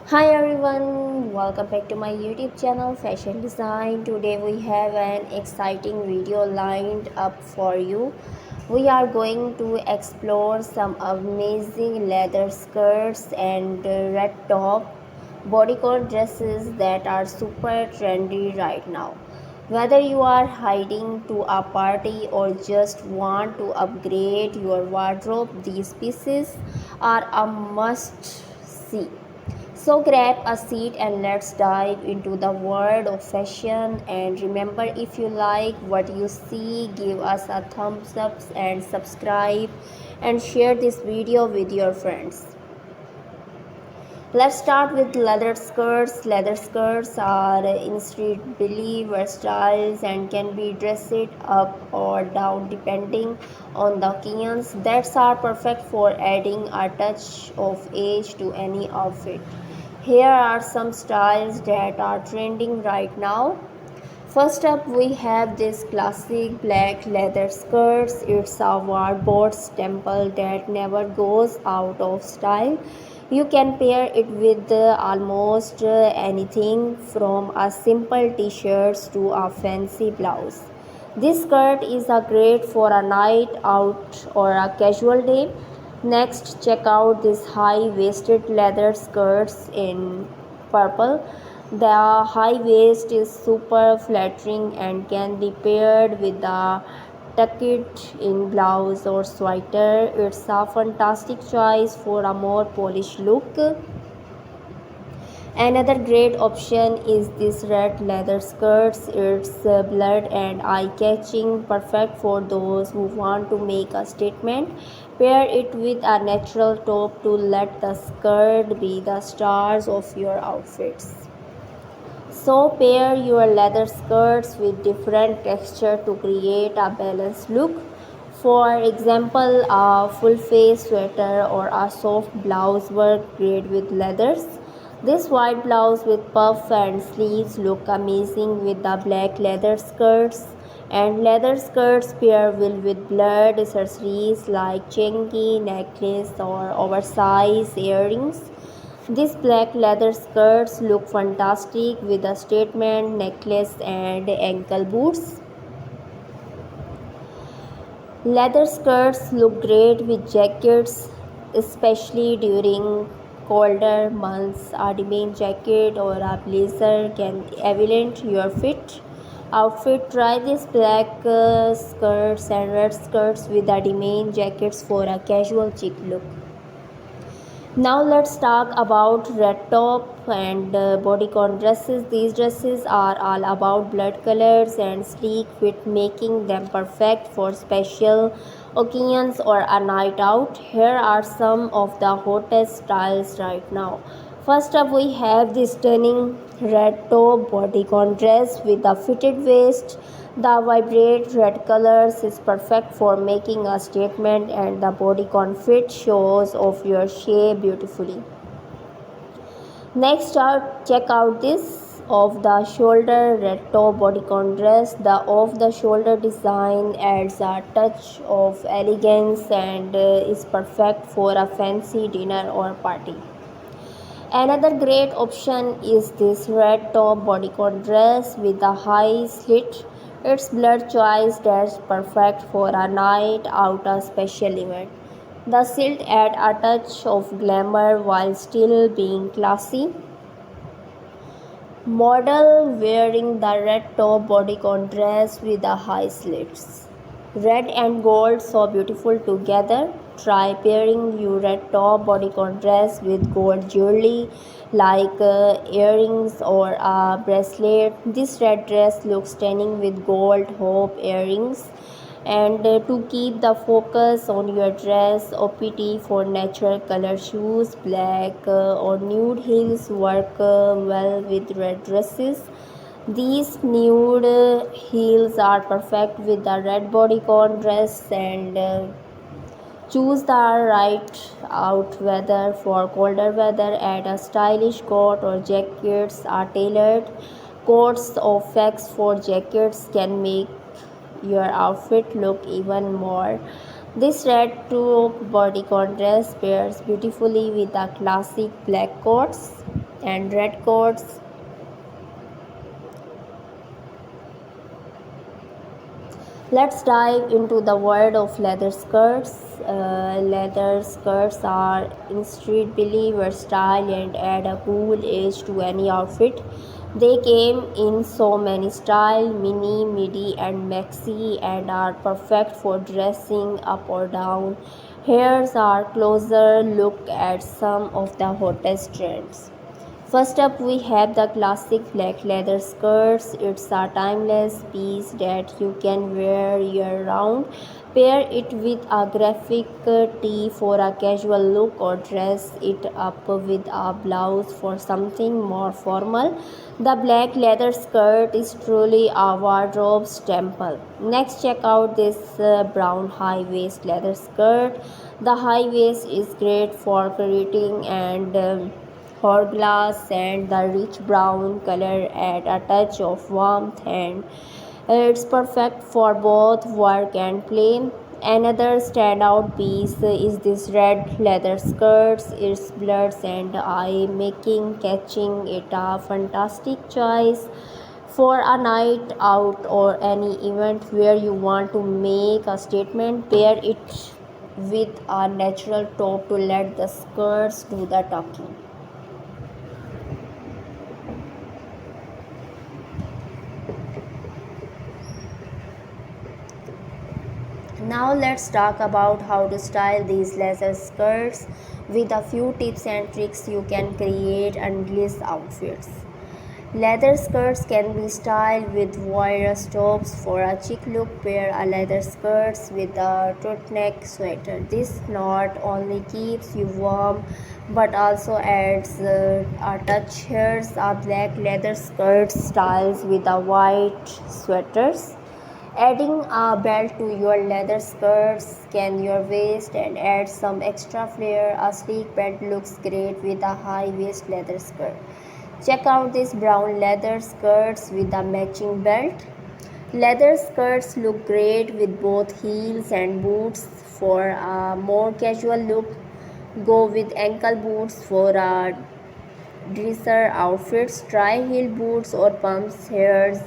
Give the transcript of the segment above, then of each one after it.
Hi everyone, welcome back to my YouTube channel Fashion Design. Today we have an exciting video lined up for you. We are going to explore some amazing leather skirts and red top bodycon dresses that are super trendy right now. Whether you are heading to a party or just want to upgrade your wardrobe, these pieces are a must see. So grab a seat and let's dive into the world of fashion. And remember, if you like what you see, give us a thumbs up and subscribe and share this video with your friends. Let's start with leather skirts. Leather skirts are incredibly versatile and can be dressed up or down depending on the occasions. That are perfect for adding a touch of age to any outfit. Here are some styles that are trending right now. First up, we have this classic black leather skirts. It's a wardrobe staple that never goes out of style. You can pair it with almost anything from a simple t-shirt to a fancy blouse. This skirt is a great for a night out or a casual day. Next, check out these high-waisted leather skirts in purple. The high waist is super flattering and can be paired with a tucked in blouse or sweater. It's a fantastic choice for a more polished look. Another great option is this red leather skirts. It's blurred and eye-catching, perfect for those who want to make a statement. Pair it with a natural top to let the skirt be the stars of your outfits. So pair your leather skirts with different texture to create a balanced look. For example, a full face sweater or a soft blouse work great with leathers. This white blouse with puff and sleeves look amazing with the black leather skirts, and leather skirts pair well with blurred accessories like chunky necklace or oversized earrings. These black leather skirts look fantastic with a statement necklace and ankle boots. Leather skirts look great with jackets, especially during colder months. A denim jacket or a blazer can elevate your fit. Outfit. Try these black skirts and red skirts with a denim jackets for a casual chic look. Now let's talk about red top and bodycon dresses. These dresses are all about blood colors and sleek fit, making them perfect for special occasions or a night out. Here are some of the hottest styles right now. First up, we have this stunning red top bodycon dress with a fitted waist. The vibrant red colors is perfect for making a statement, and the bodycon fit shows off your shape beautifully. Next out, check out this off the shoulder red top bodycon dress. The off the shoulder design adds a touch of elegance and is perfect for a fancy dinner or party. Another great option is this red top bodycon dress with a high slit. It's blood choice that's perfect for a night out or special event. The silk adds a touch of glamour while still being classy. Model wearing the red top bodycon dress with the high slits. Red and gold so beautiful together. Try pairing your red top bodycon dress with gold jewelry like earrings or a bracelet. This red dress looks stunning with gold hoop earrings. And to keep the focus on your dress, OPT for natural color shoes, black or nude heels work well with red dresses. These nude heels are perfect with the red bodycon dress, and choose the right out weather for colder weather. Add a stylish coat or jackets are tailored. Coats or facts for jackets can make your outfit look even more. This red taupe bodycon dress pairs beautifully with the classic black coats. and red coats. Let's dive into the world of leather skirts. Leather skirts are incredibly versatile and add a cool edge to any outfit. They came in so many styles, mini, midi, and maxi, and are perfect for dressing up or down. Here's our closer look at some of the hottest trends. First up, we have the classic black leather skirts. It's a timeless piece that you can wear year round. Pair it with a graphic tee for a casual look, or dress it up with a blouse for something more formal. The black leather skirt is truly a wardrobe staple. Next, check out this brown high waist leather skirt. The high waist is great for creating and hourglass, and the rich brown color add a touch of warmth, and it's perfect for both work and play. Another standout piece is this red leather skirt. It's blurs and eye making, catching it a fantastic choice for a night out or any event where you want to make a statement. Pair it with a natural top to let the skirts do the talking. Now let's talk about how to style these leather skirts. With a few tips and tricks you can create endless outfits. Leather skirts can be styled with wire tops for a chic look. Pair a leather skirts with a turtleneck sweater. This not only keeps you warm but also adds a touch. Here's a black leather skirt styles with a white sweaters. Adding a belt to your leather skirt scan your waist and add some extra flair. A sleek belt looks great with a high waist leather skirt. Check out these brown leather skirts with a matching belt. Leather skirts look great with both heels and boots. For a more casual look, go with ankle boots. For a dresser outfits, try heel boots or pumps. Here's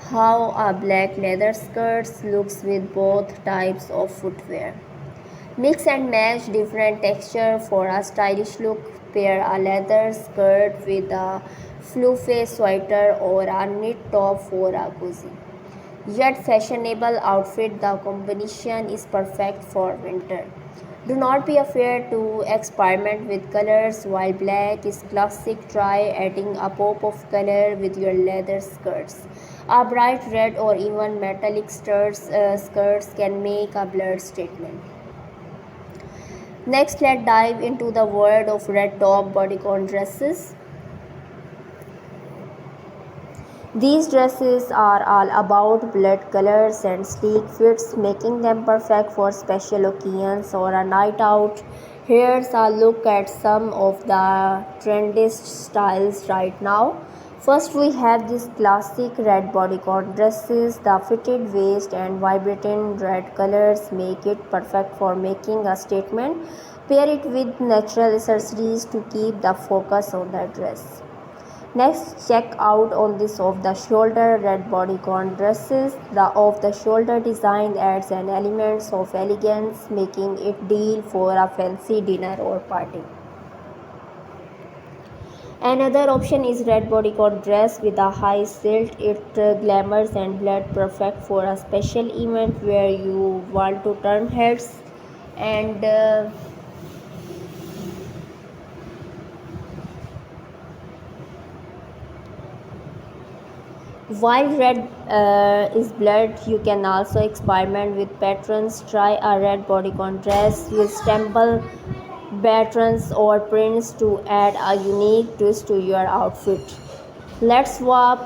how a black leather skirt looks with both types of footwear. Mix and match different texture for a stylish look. Pair a leather skirt with a fluffy sweater or a knit top for a cozy yet fashionable outfit. The combination is perfect for winter. Do not be afraid to experiment with colors. While black is classic, try adding a pop of color with your leather skirts. A bright red or even metallic skirts can make a blurred statement. Next, let's dive into the world of red top bodycon dresses. These dresses are all about blood colors and sleek fits, making them perfect for special occasions or a night out. Here's a look at some of the trendiest styles right now. First, we have these classic red bodycon dresses. The fitted waist and vibrant red colors make it perfect for making a statement. Pair it with natural accessories to keep the focus on the dress. Next, check out on this off-the-shoulder red bodycon dresses. The off-the-shoulder design adds an element of elegance, making it ideal for a fancy dinner or party. Another option is red bodycon dress with a high silk. It glamours and blood perfect for a special event where you want to turn heads. And while red is blood, you can also experiment with patterns. Try a red bodycon dress with stumble patterns or prints to add a unique twist to your outfit. Let's warp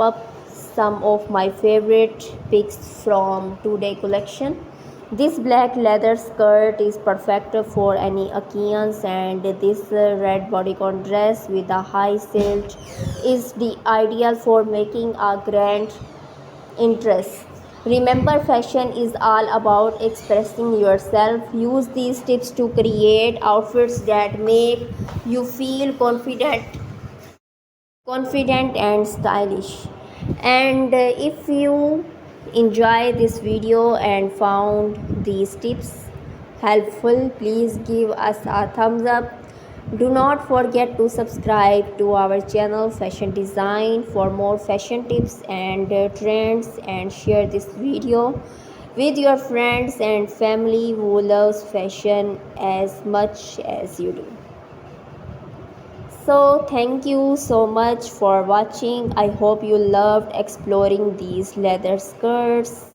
up some of my favorite picks from today collection. This black leather skirt is perfect for any occasions, and this red bodycon dress with a high silk is the ideal for making a grand entrance. Remember, fashion is all about expressing yourself. Use these tips to create outfits that make you feel confident and stylish. And if you enjoy this video and found these tips helpful, please give us a thumbs up. Do not forget to subscribe to our channel Fashion Design for more fashion tips and trends, and share this video with your friends and family who loves fashion as much as you do. So, thank you so much for watching. I hope you loved exploring these leather skirts.